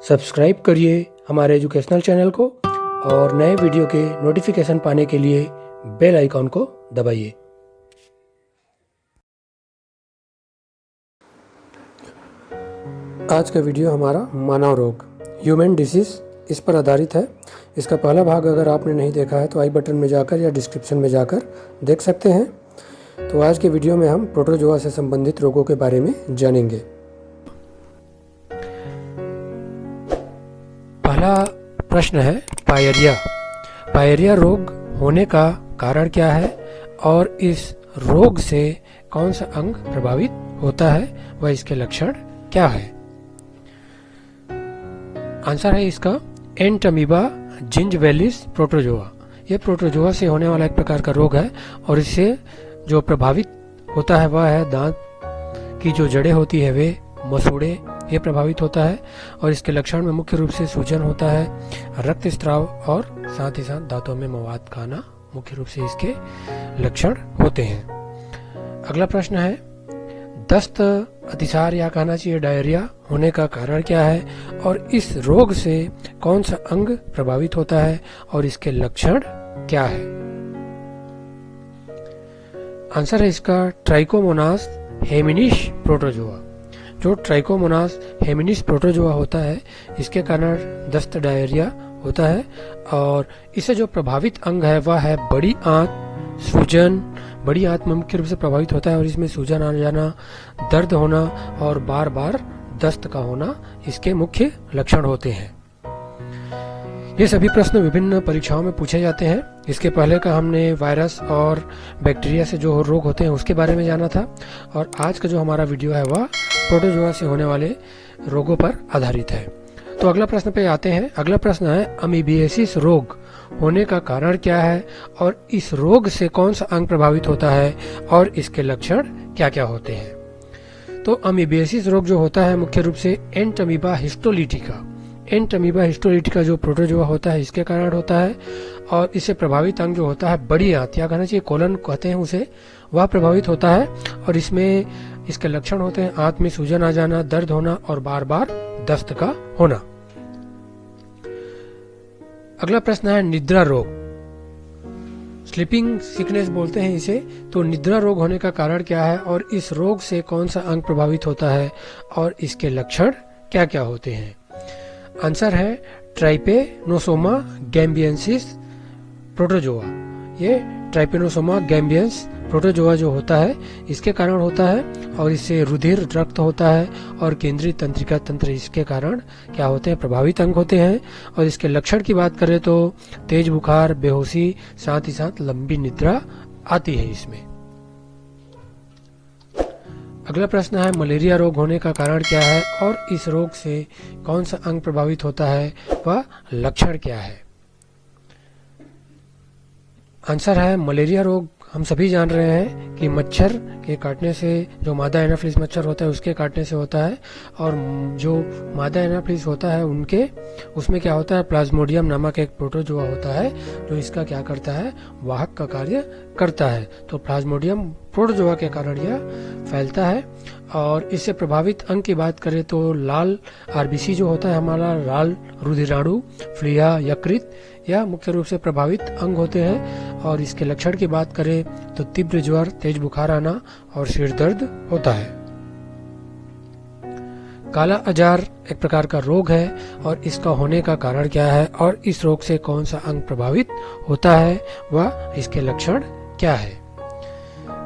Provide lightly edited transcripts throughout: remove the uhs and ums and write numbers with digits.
Subscribe करिए हमारे educational channel को और नए वीडियो के नोटिफिकेशन पाने के लिए बेल आइकॉन को दबाइए। आज का वीडियो हमारा मानव रोग ह्यूमन डिसीज़ इस पर आधारित है। इसका पहला भाग अगर आपने नहीं देखा है तो आई बटन में जाकर या डिस्क्रिप्शन में जाकर देख सकते हैं। तो आज के वीडियो में हम प्रोटोजोआ से संबंधित रोगों के बारे में जानेंगे। पहला प्रश्न है पायरिया। पायरिया रोग होने का कारण क्या है और इस रोग से कौन सा अंग प्रभावित होता है व इसके लक्षण क्या है? आंसर है इसका एंटमीबा जिंजवेलिस प्रोटोजोआ। यह प्रोटोजोआ से होने वाला एक प्रकार का रोग है और इससे जो प्रभावित होता है वह है दांत की जो जड़ें होती है वे मसूड़े ये प्रभावित होता है और इसके लक्षण में मुख्य रूप से सूजन होता है, रक्तस्राव और साथ ही साथ दांतों में मवाद खाना मुख्य रूप से इसके लक्षण होते हैं। अगला प्रश्न है दस्त, अतिसार या कहना चाहिए डायरिया होने का कारण क्या है और इस रोग से कौन सा अंग प्रभावित होता है और इसके लक्षण क्या है? आंसर है इसका ट्राइकोमोनास हेमिनिस प्रोटोजोआ। जो ट्राइकोमोनास हेमिनिस प्रोटोजोआ होता है इसके कारण दस्त डायरिया होता है और इससे जो प्रभावित अंग है वह है बड़ी आंत, सूजन। बड़ी आंत में मुख्य रूप से प्रभावित होता है और इसमें सूजन आ जाना, दर्द होना और बार बार दस्त का होना इसके मुख्य लक्षण होते हैं। ये सभी प्रश्न विभिन्न परीक्षाओं में पूछे जाते हैं। इसके पहले का हमने वायरस और बैक्टीरिया से जो रोग होते हैं उसके बारे में जाना था और आज का जो हमारा वीडियो है वह प्रोटोजोआ से होने वाले रोगों पर आधारित है। तो अगला प्रश्न पे आते हैं। अगला प्रश्न है अमीबियासिस रोग होने का कारण क्या है और इस रोग से कौन सा अंग प्रभावित होता है और इसके लक्षण क्या क्या होते हैं? तो अमीबियासिस रोग जो होता है मुख्य रूप से एंटमीबा हिस्टोलिटिका जो प्रोटोजोआ होता है इसके कारण होता है और इससे प्रभावित अंग जो होता है बड़ी आंत या कहना चाहिए कोलन कहते हैं उसे, वह प्रभावित होता है और इसमें इसके लक्षण होते हैं आंत में सूजन आ जाना, दर्द होना और बार बार दस्त का होना। अगला प्रश्न है निद्रा रोग, स्लीपिंग सिकनेस बोलते हैं इसे। तो निद्रा रोग होने का कारण क्या है और इस रोग से कौन सा अंग प्रभावित होता है और इसके लक्षण क्या क्या होते हैं? आंसर है ट्राइपेनोसोमा गैम्बियंसिस प्रोटोजोआ। ये ट्राइपेनोसोमा गैम्बियंस प्रोटोजोआ जो होता है इसके कारण होता है और इससे रुधिर रक्त होता है और केंद्रीय तंत्रिका तंत्र इसके कारण क्या होते हैं, प्रभावित अंग होते हैं। और इसके लक्षण की बात करें तो तेज बुखार, बेहोशी, साथ ही साथ लंबी निद्रा आती है इसमें। अगला प्रश्न है मलेरिया रोग होने का कारण क्या है और इस रोग से कौन सा अंग प्रभावित होता है वह लक्षण क्या है? आंसर है मलेरिया रोग हम सभी जान रहे हैं कि मच्छर के काटने से, जो मादा एनाफिलिस मच्छर होता है उसके काटने से होता है और जो मादा एनाफिलिस होता है उसमें क्या होता है, प्लाज्मोडियम नामक एक प्रोटोजोआ होता है जो इसका क्या करता है, वाहक का कार्य करता है। तो प्लाज्मोडियम प्रोटोजोआ के कारण यह फैलता है और इससे प्रभावित अंग की बात करें तो लाल आरबीसी जो होता है हमारा, लाल रुधिराणु, फ्लिया, यकृत, यह मुख्य रूप से प्रभावित अंग होते हैं। और इसके लक्षण की बात करें तो तीव्र ज्वर, तेज बुखार आना और सिर दर्द होता है। काला अजार एक प्रकार का रोग है और इसका होने का कारण क्या है और इस रोग से कौन सा अंग प्रभावित होता है वह इसके लक्षण क्या है?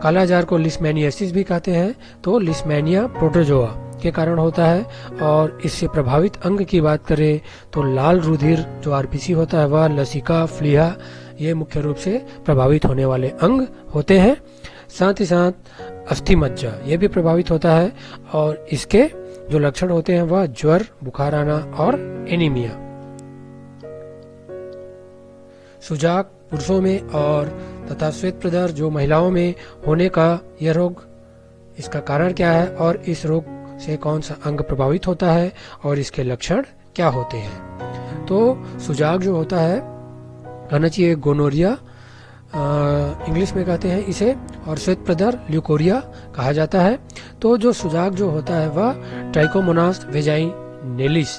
काला अजार को लिस्मेनियासिस भी कहते हैं। तो लिस्मेनिया प्रोटोजोआ के कारण होता है और इससे प्रभावित अंग की बात करें तो लाल रुधिर जो आरबीसी होता है वह, लसिका, फ्लिया, ये मुख्य रूप से प्रभावित होने वाले अंग होते हैं। साथ ही साथ अस्थि मज्जा ये भी प्रभावित होता है और इसके जो लक्षण होते हैं वह ज्वर, बुखार आना और एनीमिया। सुजाक पुरुषों में और तथा श्वेत प्रदर जो महिलाओं में होने का यह रोग, इसका कारण क्या है और इस रोग से कौन सा अंग प्रभावित होता है और इसके लक्षण क्या होते हैं? तो सुजाक जो होता है कहना चाहिए गोनोरिया इंग्लिश में कहते हैं इसे और श्वेत प्रदर ल्यूकोरिया कहा जाता है। तो जो सुजाक जो होता है वह ट्राइकोमोनास वेजाइनेलिस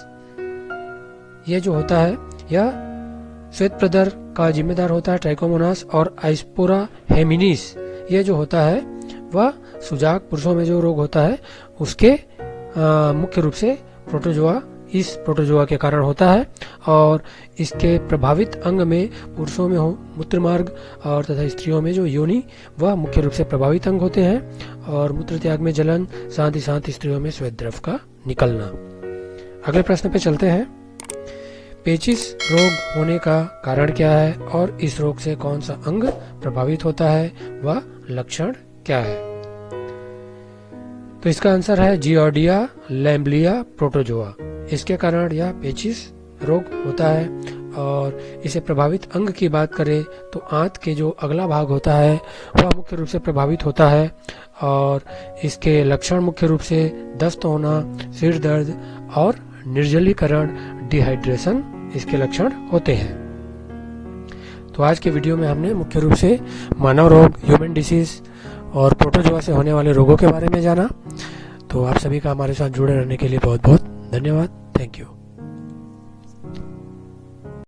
ये जो होता है यह श्वेत प्रदर का जिम्मेदार होता है ट्राइकोमोनास, और आइस्पोरा हेमिनिस ये जो होता है वह सुजाक पुरुषों में जो रोग होता है उसके मुख्य रूप से प्रोटोजोआ, इस प्रोटोजोआ के कारण होता है। और इसके प्रभावित अंग में पुरुषों में मूत्र मार्ग और तथा स्त्रियों में जो योनि वह मुख्य रूप से प्रभावित अंग होते हैं। और मूत्र त्याग में जलन, साथ ही साथ स्त्रियों में श्वेत द्रव का निकलना। अगले प्रश्न पे चलते हैं। पेचिस रोग होने का कारण क्या है और इस रोग से कौन सा अंग प्रभावित होता है, वह लक्षण क्या है? तो इसका आंसर है जियोर्डिया लैम्बलिया प्रोटोजोआ। इसके कारण यह पेचिस रोग होता है। और इसे प्रभावित अंग की बात करें तो आंत के जो अगला भाग होता है वह मुख्य रूप से प्रभावित होता है। और इसके लक्षण मुख्य रूप से दस्त होना, सिर दर्द और निर्जलीकरण, डिहाइड्रेशन इसके लक्षण होते हैं। तो आज के वीडियो में हमने मुख्य रूप से मानव रोग, ह्यूमन डिसीज और प्रोटोजोआ से होने वाले रोगों के बारे में जाना। तो आप सभी का हमारे साथ जुड़े रहने के लिए बहुत बहुत धन्यवाद। Thank you.